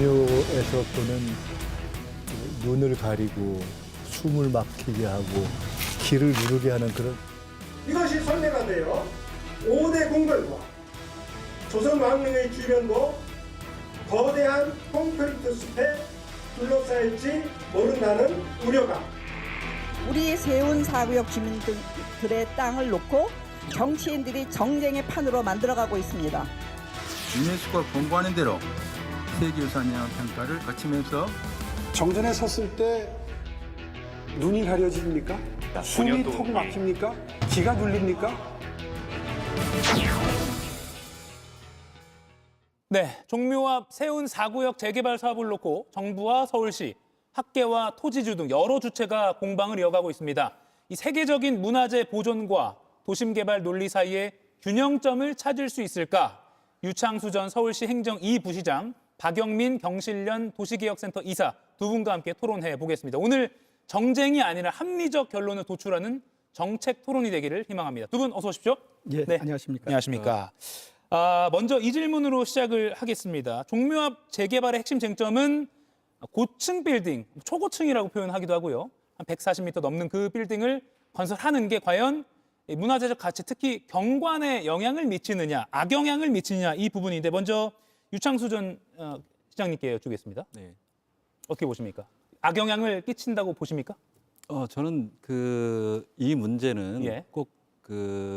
종묘에서 보는 눈을 가리고 숨을 막히게 하고 길을 누르게 하는 그런 이것이 선례가 되어 5대 궁궐과 조선 왕릉의 주변도 거대한 콘크리트 숲에 둘러싸일지 모른다는 우려가 우리 세운 4구역 주민들의 땅을 놓고 정치인들이 정쟁의 판으로 만들어가고 있습니다. 유네스코가 권고하는 대로 세계유산 영향 평가를 거치면서 정전에 섰을 때 눈이 가려집니까? 숨이 턱 막힙니까? 기가 눌립니까? 네, 종묘 앞 세운 4구역 재개발 사업을 놓고 정부와 서울시, 학계와 토지주 등 여러 주체가 공방을 이어가고 있습니다. 이 세계적인 문화재 보존과 도심 개발 논리 사이에 균형점을 찾을 수 있을까? 유창수 전 서울시 행정 2부시장, 박영민 경실련 도시개혁센터 이사 두 분과 함께 토론해 보겠습니다. 오늘 정쟁이 아니라 합리적 결론을 도출하는 정책 토론이 되기를 희망합니다. 두 분 어서 오십시오. 예, 네. 안녕하십니까. 안녕하십니까. 먼저 이 질문으로 시작을 하겠습니다. 종묘 앞 재개발의 핵심 쟁점은 고층 빌딩, 초고층이라고 표현하기도 하고요. 한 140m 넘는 그 빌딩을 건설하는 게 과연 문화재적 가치, 특히 경관에 영향을 미치느냐, 악영향을 미치느냐 이 부분인데 먼저 유창수 전 시장님께 여쭈겠습니다. 네. 어떻게 보십니까? 악영향을 끼친다고 보십니까? 저는 이 문제는 예. 꼭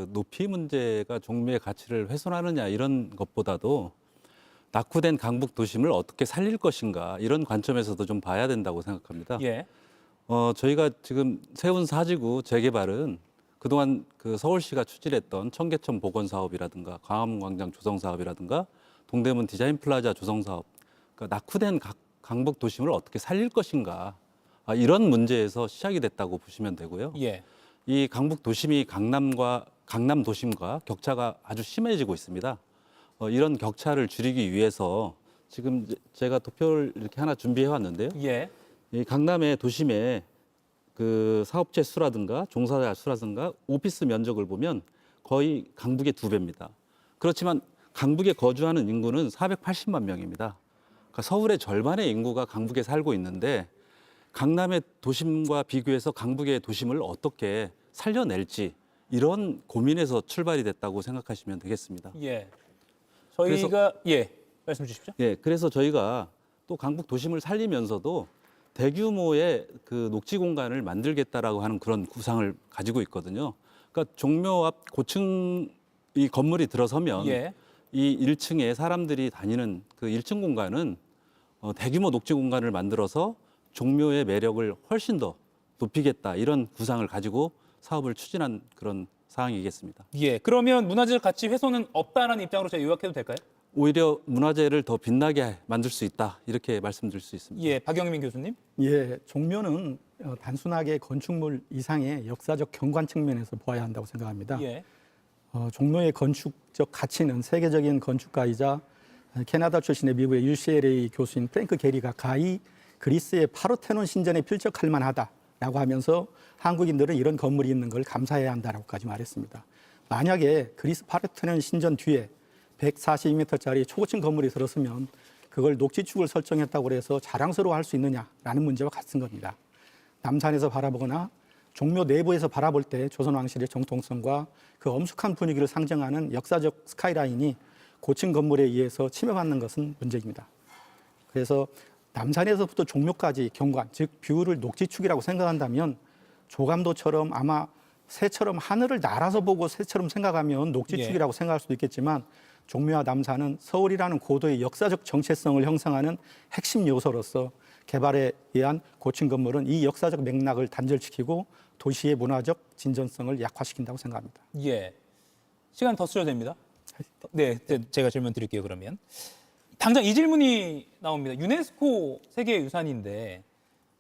높이 문제가 종묘의 가치를 훼손하느냐 이런 것보다도 낙후된 강북 도심을 어떻게 살릴 것인가 이런 관점에서도 좀 봐야 된다고 생각합니다. 예. 저희가 지금 세운 4지구 재개발은 그동안 서울시가 추진했던 청계천 복원 사업이라든가 광화문광장 조성 사업이라든가 동대문 디자인 플라자 조성 사업, 그러니까 낙후된 강북 도심을 어떻게 살릴 것인가 이런 문제에서 시작이 됐다고 보시면 되고요. 예. 이 강북 도심이 강남 도심과 격차가 아주 심해지고 있습니다. 이런 격차를 줄이기 위해서 지금 제가 도표를 이렇게 하나 준비해 왔는데요. 예. 이 강남의 도심의 사업체 수라든가 종사자 수라든가 오피스 면적을 보면 거의 강북의 2배입니다. 그렇지만 강북에 거주하는 인구는 480만 명입니다. 그러니까 서울의 절반의 인구가 강북에 살고 있는데 강남의 도심과 비교해서 강북의 도심을 어떻게 살려낼지 이런 고민에서 출발이 됐다고 생각하시면 되겠습니다. 예. 저희가 말씀 주십시오. 예, 그래서 저희가 또 강북 도심을 살리면서도 대규모의 녹지 공간을 만들겠다라고 하는 그런 구상을 가지고 있거든요. 그러니까 종묘 앞 고층 이 건물이 들어서면 예. 이 1층에 사람들이 다니는 그 1층 공간은 대규모 녹지 공간을 만들어서 종묘의 매력을 훨씬 더 높이겠다 이런 구상을 가지고 사업을 추진한 그런 사항이겠습니다. 예. 그러면 문화재적 가치 훼손은 없다라는 입장으로 제가 요약해도 될까요? 오히려 문화재를 더 빛나게 만들 수 있다 이렇게 말씀드릴 수 있습니다. 예. 박영민 교수님. 예, 종묘는 단순하게 건축물 이상의 역사적 경관 측면에서 보아야 한다고 생각합니다. 예. 종묘의 건축적 가치는 세계적인 건축가이자 캐나다 출신의 미국의 UCLA 교수인 프랭크 게리가 가히 그리스의 파르테논 신전에 필적할 만하다라고 하면서 한국인들은 이런 건물이 있는 걸 감사해야 한다라고까지 말했습니다. 만약에 그리스 파르테논 신전 뒤에 142m짜리 초고층 건물이 들었으면 그걸 녹지축을 설정했다고 해서 자랑스러워할 수 있느냐라는 문제와 같은 겁니다. 남산에서 바라보거나 종묘 내부에서 바라볼 때 조선 왕실의 정통성과 그 엄숙한 분위기를 상징하는 역사적 스카이라인이 고층 건물에 의해서 침해받는 것은 문제입니다. 그래서 남산에서부터 종묘까지 경관, 즉 뷰를 녹지축이라고 생각한다면 조감도처럼 아마 새처럼 하늘을 날아서 보고 새처럼 생각하면 녹지축이라고 생각할 수도 있겠지만 종묘와 남산은 서울이라는 고도의 역사적 정체성을 형성하는 핵심 요소로서 개발에 의한 고층 건물은 이 역사적 맥락을 단절시키고 도시의 문화적 진전성을 약화시킨다고 생각합니다. 예. 시간 더 쓰셔도 됩니다. 네, 제가 질문 드릴게요, 그러면. 당장 이 질문이 나옵니다. 유네스코 세계유산인데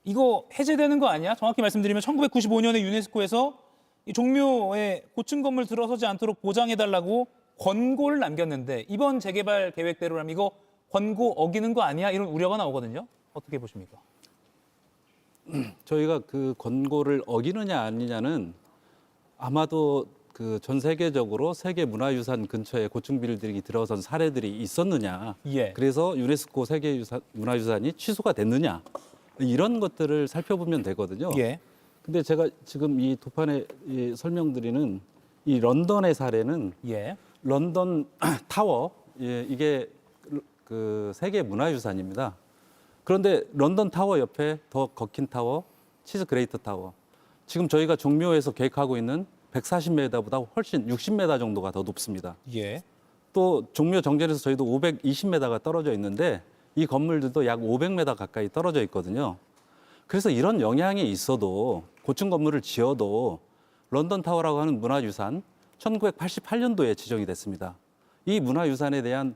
이거 해제되는 거 아니야? 정확히 말씀드리면 1995년에 유네스코에서 이 종묘에 고층 건물 들어서지 않도록 보장해달라고 권고를 남겼는데 이번 재개발 계획대로라면 이거 권고 어기는 거 아니야? 이런 우려가 나오거든요. 어떻게 보십니까? 저희가 그 권고를 어기느냐 아니냐는 아마도 그 전 세계적으로 세계 문화유산 근처에 고층 빌딩이 들어선 사례들이 있었느냐. 예. 그래서 유네스코 세계 문화유산이 취소가 됐느냐. 이런 것들을 살펴보면 되거든요. 예. 근데 제가 지금 이 도판에 설명드리는 이 런던의 사례는 예. 런던 타워, 이게 그 세계 문화유산입니다. 그런데 런던 타워 옆에 더 거킨 타워, 치즈 그레이트 타워. 지금 저희가 종묘에서 계획하고 있는 140m보다 훨씬 60m 정도가 더 높습니다. 예. 또 종묘 정전에서 저희도 520m가 떨어져 있는데 이 건물들도 약 500m 가까이 떨어져 있거든요. 그래서 이런 영향이 있어도 고층 건물을 지어도 런던 타워라고 하는 문화유산 1988년도에 지정이 됐습니다. 이 문화유산에 대한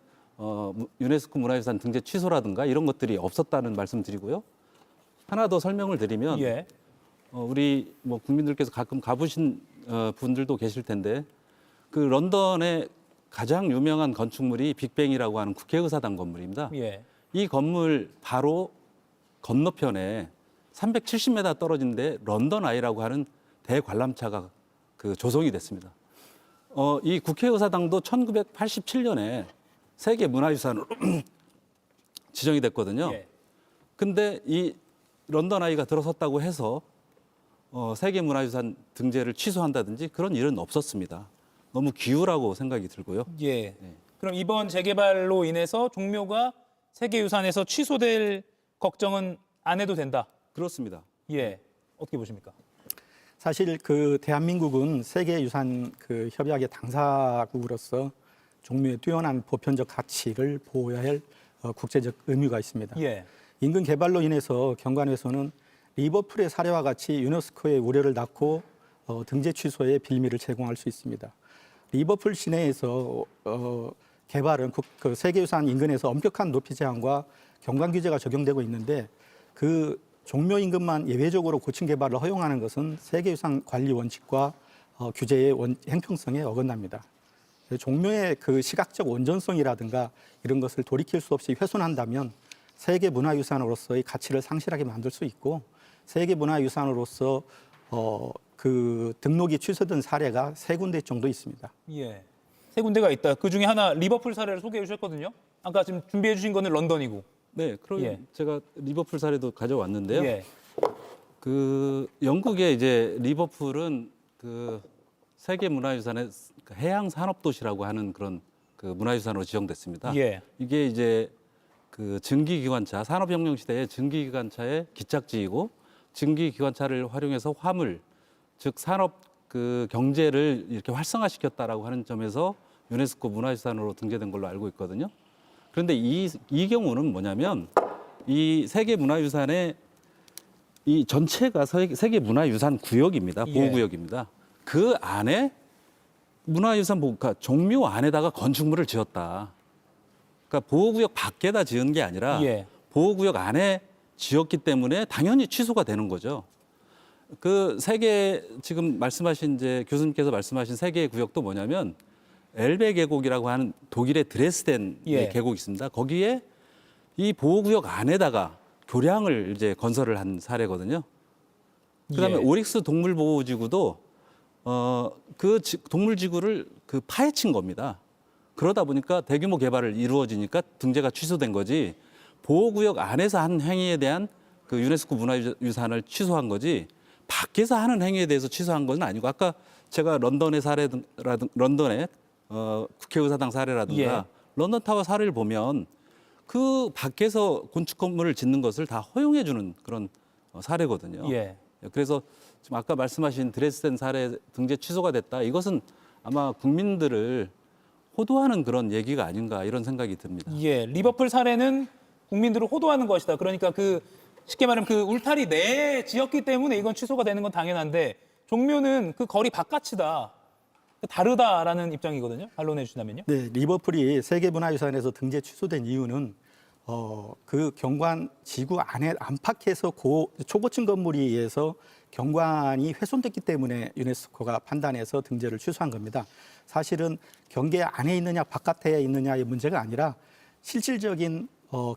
유네스코 문화유산 등재 취소라든가 이런 것들이 없었다는 말씀드리고요. 하나 더 설명을 드리면 예. 우리 뭐 국민들께서 가끔 가보신 분들도 계실 텐데 그 런던의 가장 유명한 건축물이 빅뱅이라고 하는 국회의사당 건물입니다. 예. 이 건물 바로 건너편에 370m 떨어진 데 런던 아이라고 하는 대관람차가 그 조성이 됐습니다. 이 국회의사당도 1987년에 세계 문화유산으로 지정이 됐거든요. 예. 근데 이 런던 아이가 들어섰다고 해서 세계 문화유산 등재를 취소한다든지 그런 일은 없었습니다. 너무 기우라고 생각이 들고요. 예. 그럼 이번 재개발로 인해서 종묘가 세계유산에서 취소될 걱정은 안 해도 된다. 그렇습니다. 예. 어떻게 보십니까? 사실 그 대한민국은 세계유산 그 협약의 당사국으로서 종묘의 뛰어난 보편적 가치를 보호해야 할 국제적 의무가 있습니다. 예. 인근 개발로 인해서 경관에서는 리버풀의 사례와 같이 유네스코의 우려를 낳고 등재 취소의 빌미를 제공할 수 있습니다. 리버풀 시내에서 개발은 그 세계유산 인근에서 엄격한 높이 제한과 경관 규제가 적용되고 있는데 그 종묘 인근만 예외적으로 고층 개발을 허용하는 것은 세계유산 관리 원칙과 규제의 형평성에 어긋납니다. 종묘의 그 시각적 온전성이라든가 이런 것을 돌이킬 수 없이 훼손한다면 세계 문화유산으로서의 가치를 상실하게 만들 수 있고 세계 문화유산으로서 그 등록이 취소된 사례가 3군데 정도 있습니다. 예. 3군데가 있다. 그 중에 하나 리버풀 사례를 소개해 주셨거든요. 아까 지금 준비해 주신 거는 런던이고. 네, 그럼 예. 제가 리버풀 사례도 가져왔는데요. 예. 그 영국의 이제 리버풀은 그 세계 문화유산의 해양 산업 도시라고 하는 그런 그 문화유산으로 지정됐습니다. 예. 이게 이제 그 증기기관차 산업혁명 시대의 증기기관차의 기착지이고 증기기관차를 활용해서 화물 즉 산업 그 경제를 이렇게 활성화시켰다라고 하는 점에서 유네스코 문화유산으로 등재된 걸로 알고 있거든요. 그런데 이 경우는 뭐냐면 이 세계 문화유산의 이 전체가 세계 문화유산 구역입니다. 보호구역입니다. 그 안에 문화유산 그러니까 종묘 안에다가 건축물을 지었다. 그러니까 보호구역 밖에다 지은 게 아니라 예. 보호구역 안에 지었기 때문에 당연히 취소가 되는 거죠. 그 세계 지금 말씀하신 이제 교수님께서 말씀하신 세계 구역도 뭐냐면 엘베 계곡이라고 하는 독일의 드레스덴 예. 계곡이 있습니다. 거기에 이 보호구역 안에다가 교량을 이제 건설을 한 사례거든요. 그다음에 예. 오릭스 동물보호지구도 그 동물지구를 그 파헤친 겁니다. 그러다 보니까 대규모 개발을 이루어지니까 등재가 취소된 거지. 보호구역 안에서 한 행위에 대한 그 유네스코 문화유산을 취소한 거지. 밖에서 하는 행위에 대해서 취소한 건 아니고 아까 제가 런던의 런던의 국회의사당 사례라든가 예. 런던 타워 사례를 보면 그 밖에서 건축 건물을 짓는 것을 다 허용해 주는 그런 사례거든요. 예. 그래서 지금 아까 말씀하신 드레스덴 사례 등재 취소가 됐다. 이것은 아마 국민들을 호도하는 그런 얘기가 아닌가 이런 생각이 듭니다. 예. 리버풀 사례는 국민들을 호도하는 것이다. 그러니까 그 쉽게 말하면 그 울타리 내에 지었기 때문에 이건 취소가 되는 건 당연한데 종묘는 그 거리 바깥이다. 다르다라는 입장이거든요. 반론해 주신다면요. 네, 리버풀이 세계문화유산에서 등재 취소된 이유는 그 경관 지구 안에 안팎에서 초고층 건물에 의해서 경관이 훼손됐기 때문에 유네스코가 판단해서 등재를 취소한 겁니다. 사실은 경계 안에 있느냐 바깥에 있느냐의 문제가 아니라 실질적인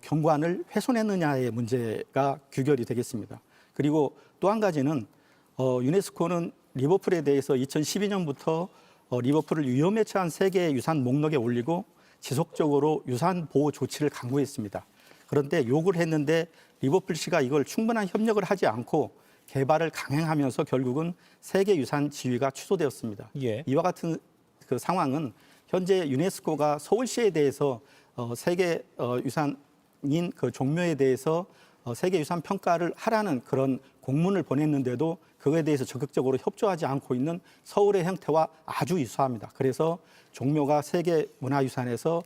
경관을 훼손했느냐의 문제가 규결이 되겠습니다. 그리고 또 한 가지는 유네스코는 리버풀에 대해서 2012년부터 리버풀을 위험에 처한 세계 유산 목록에 올리고 지속적으로 유산 보호 조치를 강구했습니다. 그런데 요구를 했는데 리버풀시가 이걸 충분한 협력을 하지 않고 개발을 강행하면서 결국은 세계 유산 지위가 취소되었습니다. 예. 이와 같은 그 상황은 현재 유네스코가 서울시에 대해서 세계 유산인 그 종묘에 대해서 세계 유산 평가를 하라는 그런 공문을 보냈는데도 그거에 대해서 적극적으로 협조하지 않고 있는 서울의 형태와 아주 유사합니다. 그래서 종묘가 세계 문화유산에서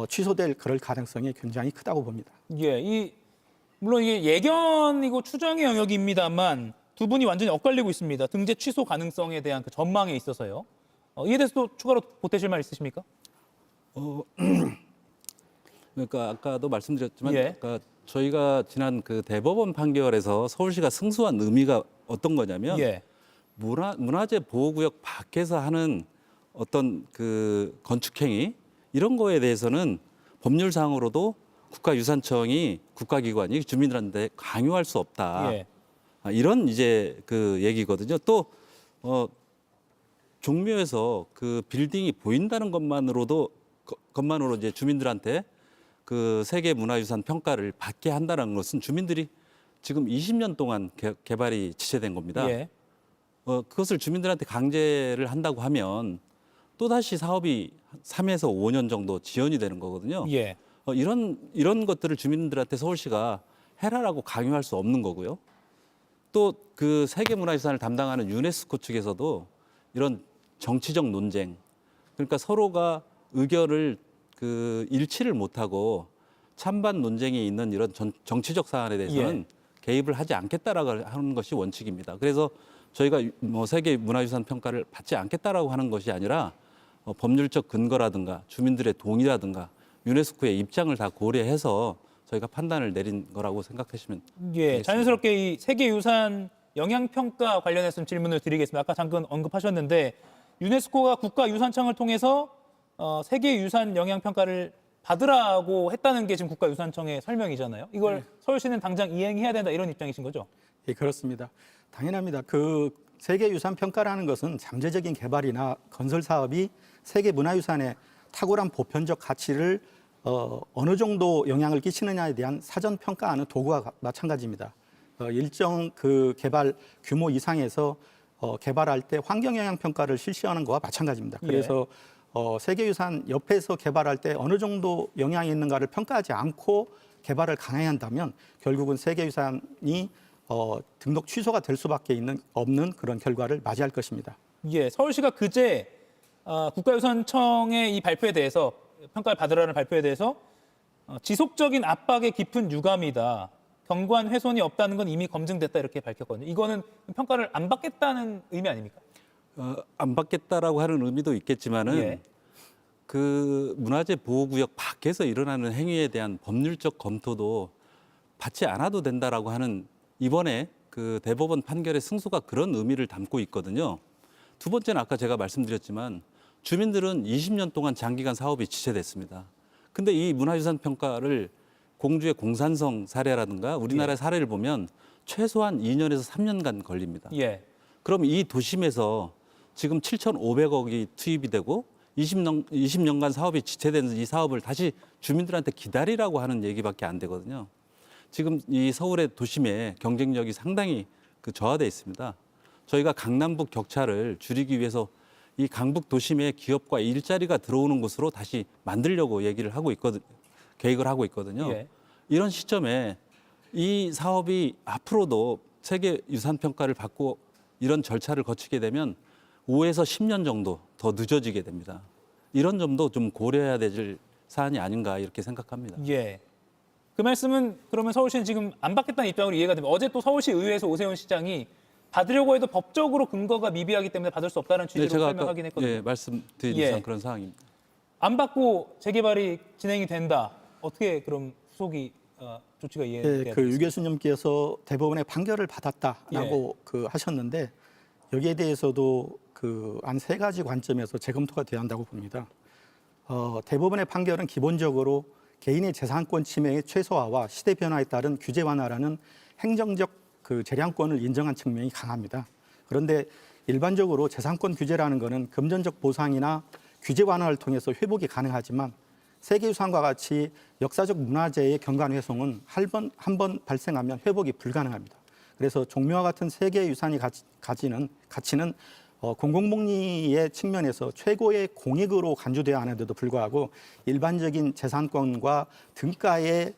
취소될 그럴 가능성이 굉장히 크다고 봅니다. 예, 물론 이게 예견이고 추정의 영역입니다만 두 분이 완전히 엇갈리고 있습니다. 등재 취소 가능성에 대한 그 전망에 있어서요. 이에 대해서 또 추가로 보태실 말 있으십니까? 그러니까 아까도 말씀드렸지만 예. 그러니까 저희가 지난 그 대법원 판결에서 서울시가 승소한 의미가 어떤 거냐면 예. 문화재 보호구역 밖에서 하는 어떤 그 건축행위 이런 거에 대해서는 법률상으로도 국가유산청이 국가기관이 주민들한테 강요할 수 없다. 예. 이런 이제 그 얘기거든요. 또 종묘에서 그 빌딩이 보인다는 것만으로 이제 주민들한테 그 세계 문화유산 평가를 받게 한다는 것은 주민들이 지금 20년 동안 개발이 지체된 겁니다. 예. 그것을 주민들한테 강제를 한다고 하면 또다시 사업이 3에서 5년 정도 지연이 되는 거거든요. 예. 이런 것들을 주민들한테 서울시가 해라라고 강요할 수 없는 거고요. 또 그 세계문화유산을 담당하는 유네스코 측에서도 이런 정치적 논쟁, 그러니까 서로가 의견을 그 일치를 못하고 찬반 논쟁이 있는 이런 정치적 사안에 대해서는 개입을 하지 않겠다라고 하는 것이 원칙입니다. 그래서 저희가 뭐 세계 문화유산 평가를 받지 않겠다라고 하는 것이 아니라 법률적 근거라든가 주민들의 동의라든가 유네스코의 입장을 다 고려해서 저희가 판단을 내린 거라고 생각하시면 예, 되겠습니다. 자연스럽게 이 세계유산 영향평가 관련해서 질문을 드리겠습니다. 아까 잠깐 언급하셨는데 유네스코가 국가유산청을 통해서 세계유산 영향평가를 받으라고 했다는 게 지금 국가유산청의 설명이잖아요. 이걸 서울시는 당장 이행해야 된다 이런 입장이신 거죠? 예, 그렇습니다. 당연합니다. 그 세계유산 평가라는 것은 잠재적인 개발이나 건설 사업이 세계 문화유산의 탁월한 보편적 가치를 어느 정도 영향을 끼치느냐에 대한 사전 평가하는 도구와 마찬가지입니다. 일정 그 개발 규모 이상에서 개발할 때 환경 영향 평가를 실시하는 것과 마찬가지입니다. 그래서 세계유산 옆에서 개발할 때 어느 정도 영향이 있는가를 평가하지 않고 개발을 강행한다면 결국은 세계유산이 등록 취소가 될 수밖에 없는 그런 결과를 맞이할 것입니다. 예, 서울시가 그제 국가유산청의 이 발표에 대해서 평가를 받으라는 발표에 대해서 지속적인 압박의 깊은 유감이다. 경관 훼손이 없다는 건 이미 검증됐다 이렇게 밝혔거든요. 이거는 평가를 안 받겠다는 의미 아닙니까? 안 받겠다라고 하는 의미도 있겠지만은 예. 그 문화재 보호구역 밖에서 일어나는 행위에 대한 법률적 검토도 받지 않아도 된다라고 하는 이번에 그 대법원 판결의 승소가 그런 의미를 담고 있거든요. 두 번째는 아까 제가 말씀드렸지만 주민들은 20년 동안 장기간 사업이 지체됐습니다. 근데 이 문화유산 평가를 공주의 공산성 사례라든가 우리나라의 사례를 보면 최소한 2년에서 3년간 걸립니다. 예. 그럼 이 도심에서 지금 7,500억이 투입이 되고 20년간 사업이 지체된 이 사업을 다시 주민들한테 기다리라고 하는 얘기밖에 안 되거든요. 지금 이 서울의 도심의 경쟁력이 상당히 저하돼 있습니다. 저희가 강남북 격차를 줄이기 위해서 이 강북 도심의 기업과 일자리가 들어오는 곳으로 다시 만들려고 계획을 하고 있거든요. 예. 이런 시점에 이 사업이 앞으로도 세계 유산 평가를 받고 이런 절차를 거치게 되면 5에서 10년 정도 더 늦어지게 됩니다. 이런 점도 좀 고려해야 될 사안이 아닌가 이렇게 생각합니다. 예. 그 말씀은 그러면 서울시는 지금 안 받겠다는 입장으로 이해가 됩니다. 어제 또 서울시 의회에서 오세훈 시장이 받으려고 해도 법적으로 근거가 미비하기 때문에 받을 수 없다는 취지로 제가 설명하긴 했거든요. 예, 말씀드린 예. 이상 그런 상황입니다. 안 받고 재개발이 진행이 된다. 어떻게 그럼 후속이 조치가 이해돼야 그 되겠습니까? 유 교수님께서 대법원의 판결을 받았다라고 하셨는데 여기에 대해서도 한 3가지 관점에서 재검토가 돼야 한다고 봅니다. 대법원의 판결은 기본적으로 개인의 재산권 침해의 최소화와 시대 변화에 따른 규제 완화라는 행정적 재량권을 인정한 측면이 강합니다. 그런데 일반적으로 재산권 규제라는 것은 금전적 보상이나 규제 완화를 통해서 회복이 가능하지만 세계유산과 같이 역사적 문화재의 경관 훼손은 한 번 발생하면 회복이 불가능합니다. 그래서 종묘와 같은 세계유산이 가지는 가치는 공공복리의 측면에서 최고의 공익으로 간주되어야 하는데도 불구하고 일반적인 재산권과 등가의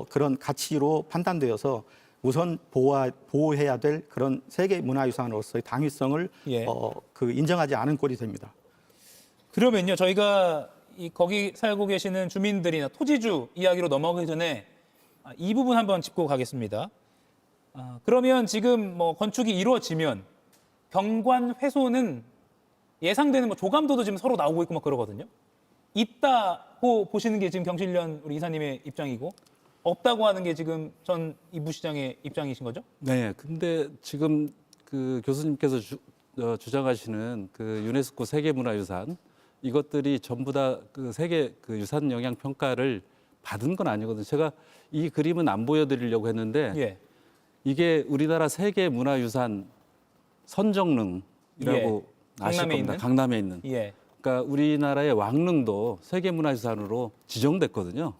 그런 가치로 판단되어서 우선 보호해야 될 그런 세계 문화유산으로서의 당위성을 예. 인정하지 않은 꼴이 됩니다. 그러면요, 저희가 거기 살고 계시는 주민들이나 토지주 이야기로 넘어가기 전에 이 부분 한번 짚고 가겠습니다. 그러면 지금 뭐 건축이 이루어지면 경관 훼손은 예상되는 뭐 조감도도 지금 서로 나오고 있고 막 그러거든요. 있다고 보시는 게 지금 경실련 우리 이사님의 입장이고 없다고 하는 게 지금 전 이부 시장의 입장이신 거죠? 네, 근데 지금 그 교수님께서 주장하시는 그 유네스코 세계문화유산 이것들이 전부 다 그 세계 그 유산 영향 평가를 받은 건 아니거든요. 제가 이 그림은 안 보여드리려고 했는데 예. 이게 우리나라 세계문화유산 선정릉이라고 예. 아실 강남에 겁니다. 있는? 강남에 있는. 예. 그러니까 우리나라의 왕릉도 세계문화유산으로 지정됐거든요.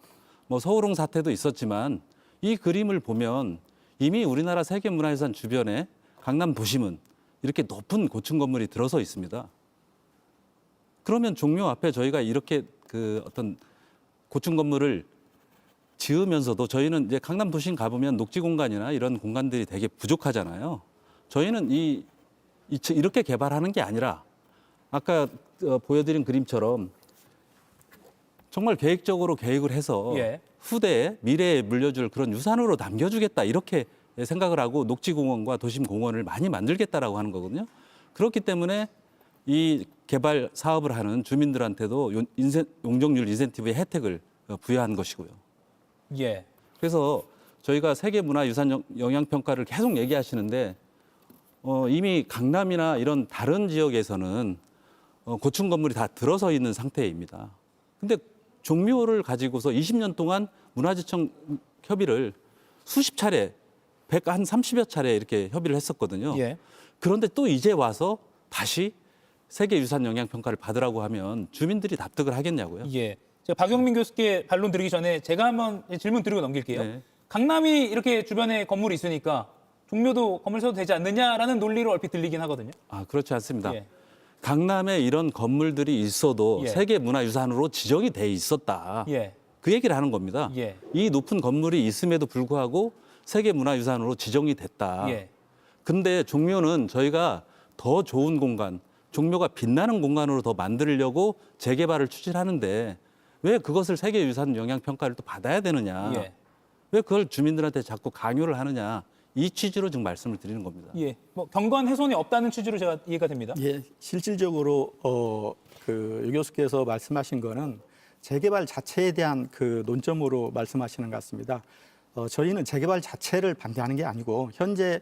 뭐 서울홍 사태도 있었지만 이 그림을 보면 이미 우리나라 세계문화유산 주변에 강남 도심은 이렇게 높은 고층 건물이 들어서 있습니다. 그러면 종묘 앞에 저희가 이렇게 그 어떤 고층 건물을 지으면서도 저희는 이제 강남 도심 가보면 녹지 공간이나 이런 공간들이 되게 부족하잖아요. 저희는 이렇게 개발하는 게 아니라 아까 보여드린 그림처럼 정말 계획적으로 계획을 해서 예. 후대에 미래에 물려줄 그런 유산으로 남겨주겠다 이렇게 생각을 하고 녹지공원과 도심공원을 많이 만들겠다라고 하는 거거든요. 그렇기 때문에 이 개발 사업을 하는 주민들한테도 용적률 인센티브의 혜택을 부여한 것이고요. 예. 그래서 저희가 세계문화유산 영향평가를 계속 얘기하시는데 이미 강남이나 이런 다른 지역에서는 고층 건물이 다 들어서 있는 상태입니다. 근데 종묘를 가지고서 20년 동안 문화재청 협의를 수십 차례, 한 30여 차례 이렇게 협의를 했었거든요. 예. 그런데 또 이제 와서 다시 세계유산 영향평가를 받으라고 하면 주민들이 납득을 하겠냐고요. 예. 제가 박영민 교수께 반론 드리기 전에 제가 한번 질문 드리고 넘길게요. 네. 강남이 이렇게 주변에 건물이 있으니까 종묘도 건물 써도 되지 않느냐라는 논리로 얼핏 들리긴 하거든요. 아, 그렇지 않습니다. 예. 강남에 이런 건물들이 있어도 예. 세계문화유산으로 지정이 돼 있었다. 예. 그 얘기를 하는 겁니다. 예. 이 높은 건물이 있음에도 불구하고 세계문화유산으로 지정이 됐다. 예. 근데 종묘는 저희가 더 좋은 공간, 종묘가 빛나는 공간으로 더 만들려고 재개발을 추진하는데 왜 그것을 세계유산 영향평가를 또 받아야 되느냐. 예. 왜 그걸 주민들한테 자꾸 강요를 하느냐. 이 취지로 지금 말씀을 드리는 겁니다. 예. 뭐 경관 훼손이 없다는 취지로 제가 이해가 됩니다. 예, 실질적으로 유 교수께서 말씀하신 거는 재개발 자체에 대한 그 논점으로 말씀하시는 것 같습니다. 저희는 재개발 자체를 반대하는 게 아니고 현재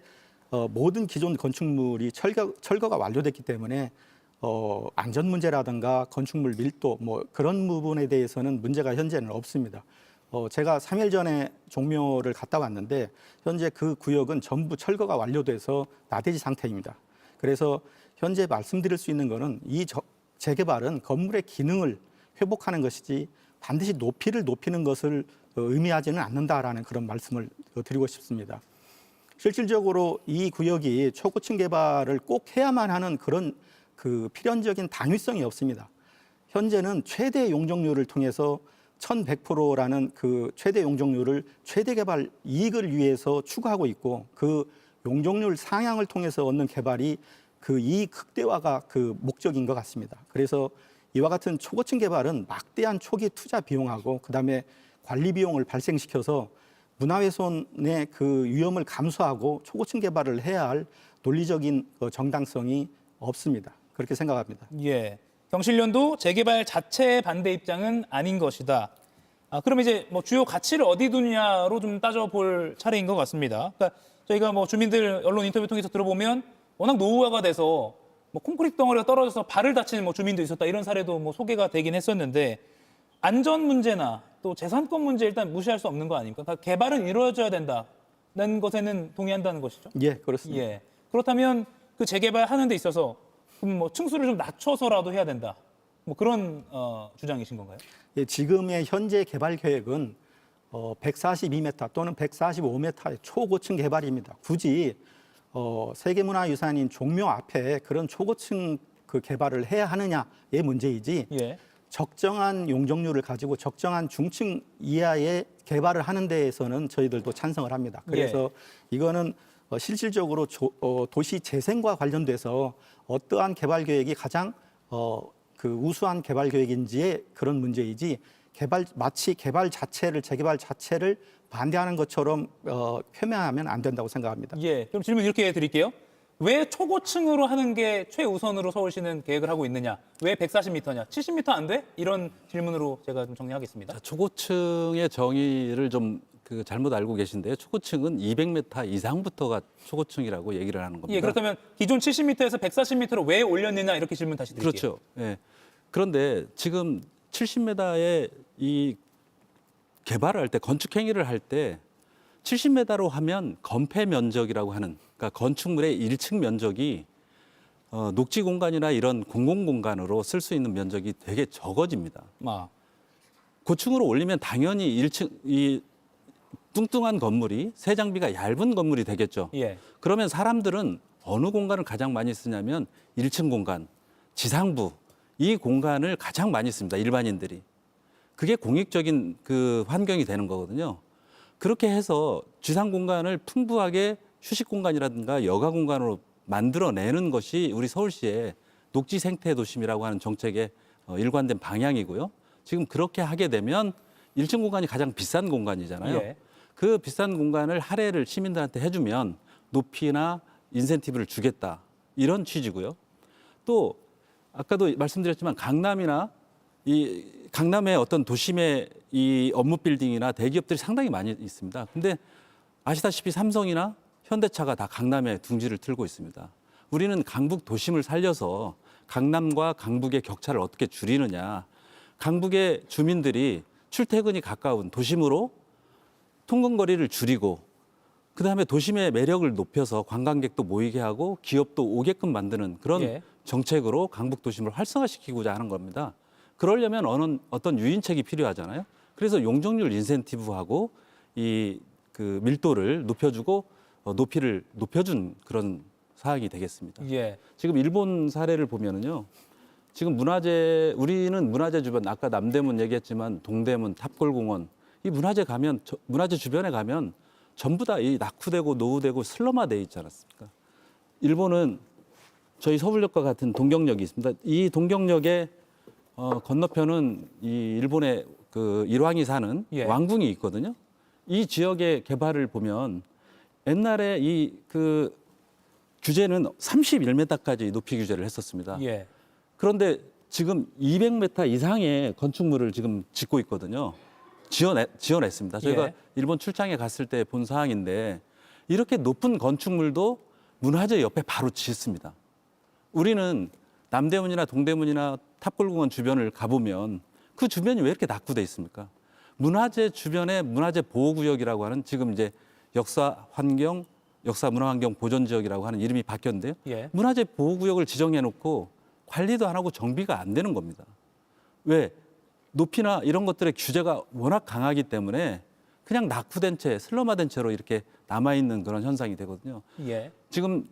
모든 기존 건축물이 철거가 완료됐기 때문에 안전 문제라든가 건축물 밀도 뭐 그런 부분에 대해서는 문제가 현재는 없습니다. 제가 3일 전에 종묘를 갔다 왔는데 현재 그 구역은 전부 철거가 완료돼서 나대지 상태입니다. 그래서 현재 말씀드릴 수 있는 거는 이 재개발은 건물의 기능을 회복하는 것이지 반드시 높이를 높이는 것을 의미하지는 않는다라는 그런 말씀을 드리고 싶습니다. 실질적으로 이 구역이 초고층 개발을 꼭 해야만 하는 그런 그 필연적인 당위성이 없습니다. 현재는 최대 용적률을 통해서 1100%라는 그 최대 용적률을 최대 개발 이익을 위해서 추구하고 있고 그 용적률 상향을 통해서 얻는 개발이 그 이익 극대화가 그 목적인 것 같습니다. 그래서 이와 같은 초고층 개발은 막대한 초기 투자 비용하고 그다음에 관리 비용을 발생시켜서 문화훼손의 그 위험을 감수하고 초고층 개발을 해야 할 논리적인 정당성이 없습니다. 그렇게 생각합니다. 예. 경실련도 재개발 자체의 반대 입장은 아닌 것이다. 그럼 이제 뭐 주요 가치를 어디 두냐로 좀 따져볼 차례인 것 같습니다. 그러니까 저희가 뭐 주민들 언론 인터뷰 통해서 들어보면 워낙 노후화가 돼서 뭐 콘크리트 덩어리가 떨어져서 발을 다치는 뭐 주민도 있었다 이런 사례도 뭐 소개가 되긴 했었는데 안전 문제나 또 재산권 문제 일단 무시할 수 없는 거 아닙니까? 그러니까 개발은 이루어져야 된다는 것에는 동의한다는 것이죠. 예, 그렇습니다. 예. 그렇다면 그 재개발하는 데 있어서 그럼 뭐 층수를 좀 낮춰서라도 해야 된다. 뭐 그런 주장이신 건가요? 예, 지금의 현재 개발 계획은 142m 또는 145m의 초고층 개발입니다. 굳이 세계문화유산인 종묘 앞에 그런 초고층 그 개발을 해야 하느냐의 문제이지 예. 적정한 용적률을 가지고 적정한 중층 이하의 개발을 하는 데에서는 저희들도 찬성을 합니다. 그래서 이거는 실질적으로 도시 재생과 관련돼서 어떠한 개발 계획이 가장 그 우수한 개발 계획인지의 그런 문제이지 마치 재개발 자체를 반대하는 것처럼 표명하면 안 된다고 생각합니다. 예. 그럼 질문 이렇게 드릴게요. 왜 초고층으로 하는 게 최우선으로 서울시는 계획을 하고 있느냐? 왜 140m냐? 70m 안 돼? 이런 질문으로 제가 좀 정리하겠습니다. 자, 초고층의 정의를 좀 잘못 알고 계신데요. 초고층은 200m 이상부터가 초고층이라고 얘기를 하는 겁니다. 예, 그렇다면 기존 70m에서 140m로 왜 올렸느냐 이렇게 질문 다시 드릴게요. 그렇죠. 예. 그런데 지금 70m의 이 개발을 할 때, 건축 행위를 할 때 70m로 하면 건폐 면적이라고 하는, 그러니까 건축물의 1층 면적이 녹지 공간이나 이런 공공 공간으로 쓸 수 있는 면적이 되게 적어집니다. 고층으로 올리면 당연히 1층 이 뚱뚱한 건물이 새 장비가 얇은 건물이 되겠죠. 예. 그러면 사람들은 어느 공간을 가장 많이 쓰냐면 1층 공간, 지상부 이 공간을 가장 많이 씁니다. 일반인들이. 그게 공익적인 그 환경이 되는 거거든요. 그렇게 해서 지상 공간을 풍부하게 휴식 공간이라든가 여가 공간으로 만들어내는 것이 우리 서울시의 녹지 생태 도심이라고 하는 정책의 일관된 방향이고요. 지금 그렇게 하게 되면 1층 공간이 가장 비싼 공간이잖아요. 예. 그 비싼 공간을 할애를 시민들한테 해주면 높이나 인센티브를 주겠다. 이런 취지고요. 또 아까도 말씀드렸지만 강남이나 이 강남의 어떤 도심의 이 업무 빌딩이나 대기업들이 상당히 많이 있습니다. 근데 아시다시피 삼성이나 현대차가 다 강남에 둥지를 틀고 있습니다. 우리는 강북 도심을 살려서 강남과 강북의 격차를 어떻게 줄이느냐. 강북의 주민들이 출퇴근이 가까운 도심으로 통근거리를 줄이고 그다음에 도심의 매력을 높여서 관광객도 모이게 하고 기업도 오게끔 만드는 그런 예. 정책으로 강북 도심을 활성화시키고자 하는 겁니다. 그러려면 어떤 유인책이 필요하잖아요. 그래서 용적률 인센티브하고 그 밀도를 높여주고 높이를 높여준 그런 사항이 되겠습니다. 예. 지금 일본 사례를 보면은요. 지금 우리는 문화재 주변, 아까 남대문 얘기했지만 동대문, 탑골공원 이 문화재 주변에 가면 전부 다 이 낙후되고 노후되고 슬럼화돼 있지 않았습니까? 일본은 저희 서울역과 같은 동경역이 있습니다. 이 동경역의 건너편은 이 일본의 그 일왕이 사는 예. 왕궁이 있거든요. 이 지역의 개발을 보면 옛날에 이 그 규제는 31m까지 높이 규제를 했었습니다. 예. 그런데 지금 200m 이상의 건축물을 지금 짓고 있거든요. 지어냈습니다. 저희가 예. 일본 출장에 갔을 때 본 사항인데 이렇게 높은 건축물도 문화재 옆에 바로 짓습니다. 우리는 남대문이나 동대문이나 탑골공원 주변을 가보면 그 주변이 왜 이렇게 낙후돼 있습니까? 문화재 주변에 문화재 보호구역이라고 하는 지금 이제 역사 문화환경 보존지역이라고 하는 이름이 바뀌었는데요. 예. 문화재 보호구역을 지정해놓고 관리도 안 하고 정비가 안 되는 겁니다. 왜? 높이나 이런 것들의 규제가 워낙 강하기 때문에 그냥 낙후된 채, 슬럼화된 채로 이렇게 남아있는 그런 현상이 되거든요. 예. 지금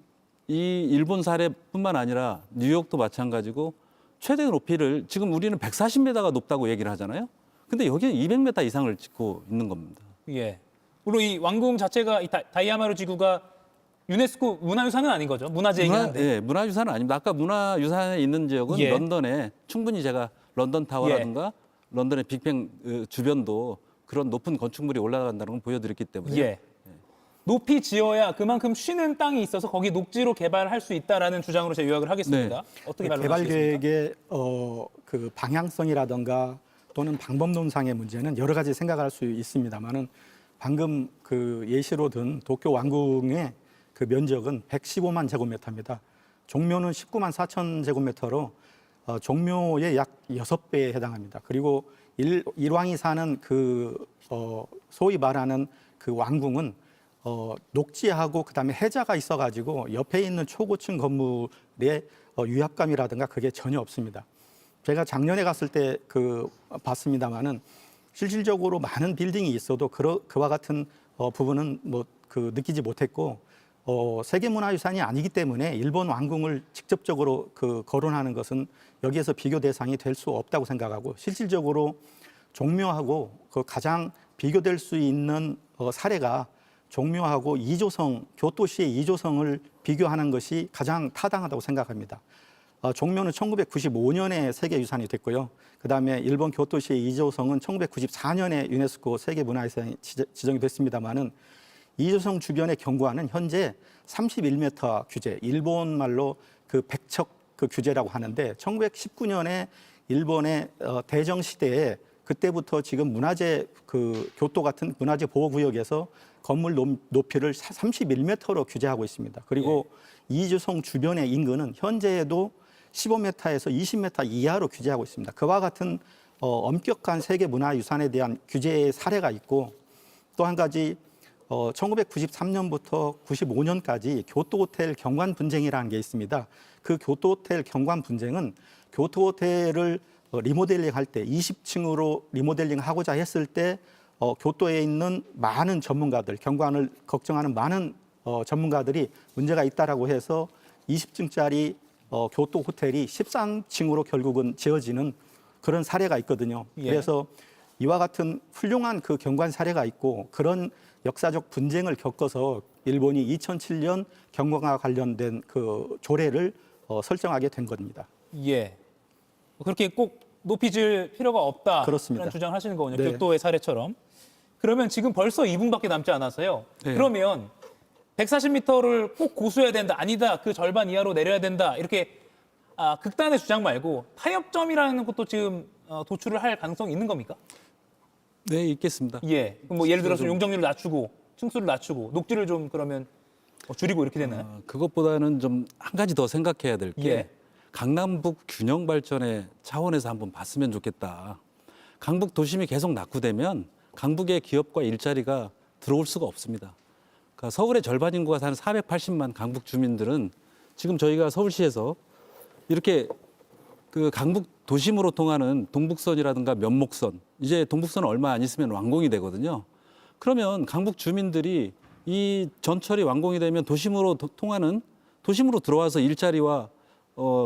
이 일본 사례뿐만 아니라 뉴욕도 마찬가지고 최대 높이를 지금 우리는 140m가 높다고 얘기를 하잖아요. 근데 여기는 200m 이상을 짓고 있는 겁니다. 예. 물론 이 왕궁 자체가 이 다이아마루 지구가 유네스코 문화유산은 아닌 거죠. 문화재이긴 한데. 예, 문화유산은 아닙니다. 아까 문화유산에 있는 지역은 예. 런던에 충분히 제가 런던 타워라든가 런던의 빅뱅 주변도 그런 높은 건축물이 올라간다는 걸 보여드렸기 때문에 예. 높이 지어야 그만큼 쉬는 땅이 있어서 거기 녹지로 개발할 수 있다라는 주장으로 제가 요약을 하겠습니다. 어떻게 개발 반론하시겠습니까? 계획의 그 방향성이라든가 또는 방법론상의 문제는 여러 가지 생각할 수 있습니다만은 방금 그 예시로 든 도쿄 왕궁의 그 면적은 115만 제곱미터입니다. 종묘는 19만 4천 제곱미터로 종묘의 약 6배에 해당합니다. 그리고 일왕이 사는 그 소위 말하는 그 왕궁은 녹지하고 그다음에 해자가 있어가지고 옆에 있는 초고층 건물의 위압감이라든가 그게 전혀 없습니다. 제가 작년에 갔을 때 봤습니다만은 실질적으로 많은 빌딩이 있어도 그와 같은 부분은 느끼지 못했고 세계문화유산이 아니기 때문에 일본 왕궁을 직접적으로 거론하는 것은 여기에서 비교 대상이 될 수 없다고 생각하고 실질적으로 종묘하고 가장 비교될 수 있는 사례가 종묘하고 교토시의 이조성을 비교하는 것이 가장 타당하다고 생각합니다. 종묘는 1995년에 세계유산이 됐고요. 그다음에 일본 교토시의 이조성은 1994년에 유네스코 세계문화유산이 지정이 됐습니다마는 이조성 주변의 경관은 현재 31m 규제, 일본 말로 백척 규제라고 하는데 1919년에 일본의 대정 시대에 그때부터 지금 문화재 교토 같은 문화재 보호구역에서 건물 높이를 31m로 규제하고 있습니다. 그리고 이조성 주변의 인근은 현재에도 15m에서 20m 이하로 규제하고 있습니다. 그와 같은 엄격한 세계문화유산에 대한 규제의 사례가 있고 또 한 가지 1993년부터 95년까지 교토호텔 경관 분쟁이라는 게 있습니다. 그 교토호텔 경관 분쟁은 교토호텔을 리모델링 할 때 20층으로 리모델링 하고자 했을 때 교토에 있는 많은 전문가들, 경관을 걱정하는 많은 전문가들이 문제가 있다라고 해서 20층짜리 교토 호텔이 13층으로 결국은 지어지는 그런 사례가 있거든요. 그래서 이와 같은 훌륭한 경관 사례가 있고 그런 역사적 분쟁을 겪어서 일본이 2007년 경관과 관련된 조례를 설정하게 된 겁니다. 예. 그렇게 꼭 높이 질 필요가 없다. 그렇습니다. 이런 주장을 하시는 거군요. 네. 교토의 사례처럼. 그러면 지금 벌써 2분밖에 남지 않았어요. 네. 그러면 140m를 꼭 고수해야 된다. 아니다. 그 절반 이하로 내려야 된다. 이렇게 극단의 주장 말고 타협점이라는 것도 지금 도출을 할 가능성이 있는 겁니까? 네, 있겠습니다. 예. 그럼 예를 들어서 용적률을 낮추고 층수를 낮추고 녹지를 좀 그러면 줄이고 이렇게 되나요? 그것보다는 좀 한 가지 더 생각해야 될 게 예. 강남북 균형 발전의 차원에서 한번 봤으면 좋겠다. 강북 도심이 계속 낙후되면 강북의 기업과 일자리가 들어올 수가 없습니다. 그러니까 서울의 절반 인구가 사는 480만 강북 주민들은 지금 저희가 서울시에서 이렇게 강북 도심으로 통하는 동북선이라든가 면목선, 이제 동북선은 얼마 안 있으면 완공이 되거든요. 그러면 강북 주민들이 이 전철이 완공이 되면 도심으로 도심으로 들어와서 일자리와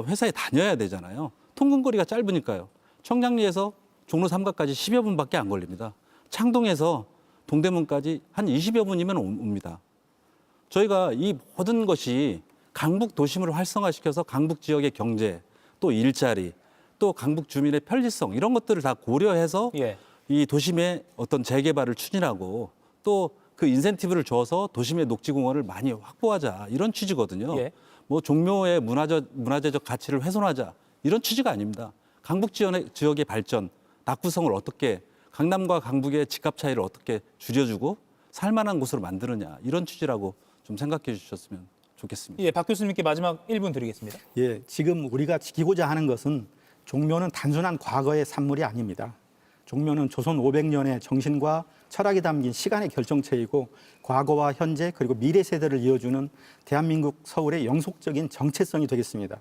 회사에 다녀야 되잖아요. 통근거리가 짧으니까요. 청량리에서 종로 3가까지 10여 분밖에 안 걸립니다. 창동에서 동대문까지 한 20여 분이면 옵니다. 저희가 이 모든 것이 강북 도심을 활성화시켜서 강북 지역의 경제, 또 일자리, 또 강북 주민의 편리성 이런 것들을 다 고려해서 예. 이 도심의 어떤 재개발을 추진하고 또 그 인센티브를 줘서 도심의 녹지공원을 많이 확보하자 이런 취지거든요. 예. 뭐 종묘의 문화재적 가치를 훼손하자 이런 취지가 아닙니다. 강북 지역의 발전, 낙후성을 어떻게 강남과 강북의 집값 차이를 어떻게 줄여주고 살만한 곳으로 만드느냐 이런 취지라고 좀 생각해 주셨으면 좋겠습니다. 예, 박 교수님께 마지막 1분 드리겠습니다. 예, 지금 우리가 지키고자 하는 것은 종묘는 단순한 과거의 산물이 아닙니다. 종묘는 조선 500년의 정신과 철학이 담긴 시간의 결정체이고 과거와 현재 그리고 미래 세대를 이어주는 대한민국 서울의 영속적인 정체성이 되겠습니다.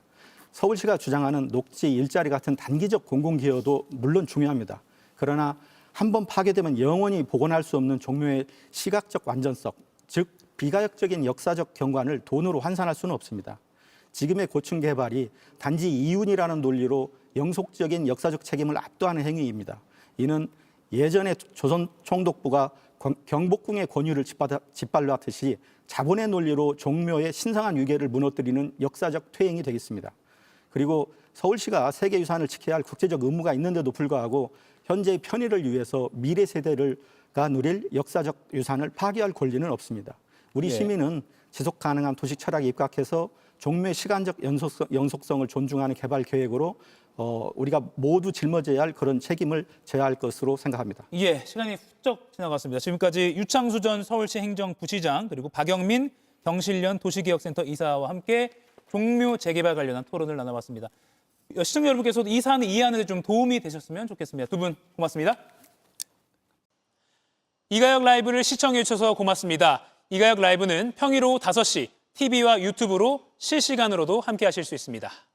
서울시가 주장하는 녹지, 일자리 같은 단기적 공공기여도 물론 중요합니다. 그러나 한번 파괴되면 영원히 복원할 수 없는 종묘의 시각적 완전성, 즉 비가역적인 역사적 경관을 돈으로 환산할 수는 없습니다. 지금의 고층 개발이 단지 이윤이라는 논리로 영속적인 역사적 책임을 압도하는 행위입니다. 이는 예전에 조선 총독부가 경복궁의 권유를 짓밟았듯이 자본의 논리로 종묘의 신성한 위계를 무너뜨리는 역사적 퇴행이 되겠습니다. 그리고 서울시가 세계유산을 지켜야 할 국제적 의무가 있는데도 불구하고 현재의 편의를 위해서 미래 세대가 누릴 역사적 유산을 파괴할 권리는 없습니다. 우리 시민은 지속 가능한 도시 철학에 입각해서 종묘의 시간적 영속성을 존중하는 개발 계획으로 우리가 모두 짊어져야 할 그런 책임을 져야 할 것으로 생각합니다. 예, 시간이 훌쩍 지나갔습니다. 지금까지 유창수 전 서울시 행정부시장 그리고 박영민 경실련 도시기억센터 이사와 함께 종묘 재개발 관련한 토론을 나눠봤습니다. 시청자 여러분께서도 이 사안을 이해하는 데 좀 도움이 되셨으면 좋겠습니다. 두 분 고맙습니다. 이가역 라이브를 시청해 주셔서 고맙습니다. 이가역 라이브는 평일 오후 5시 TV와 유튜브로 실시간으로도 함께하실 수 있습니다.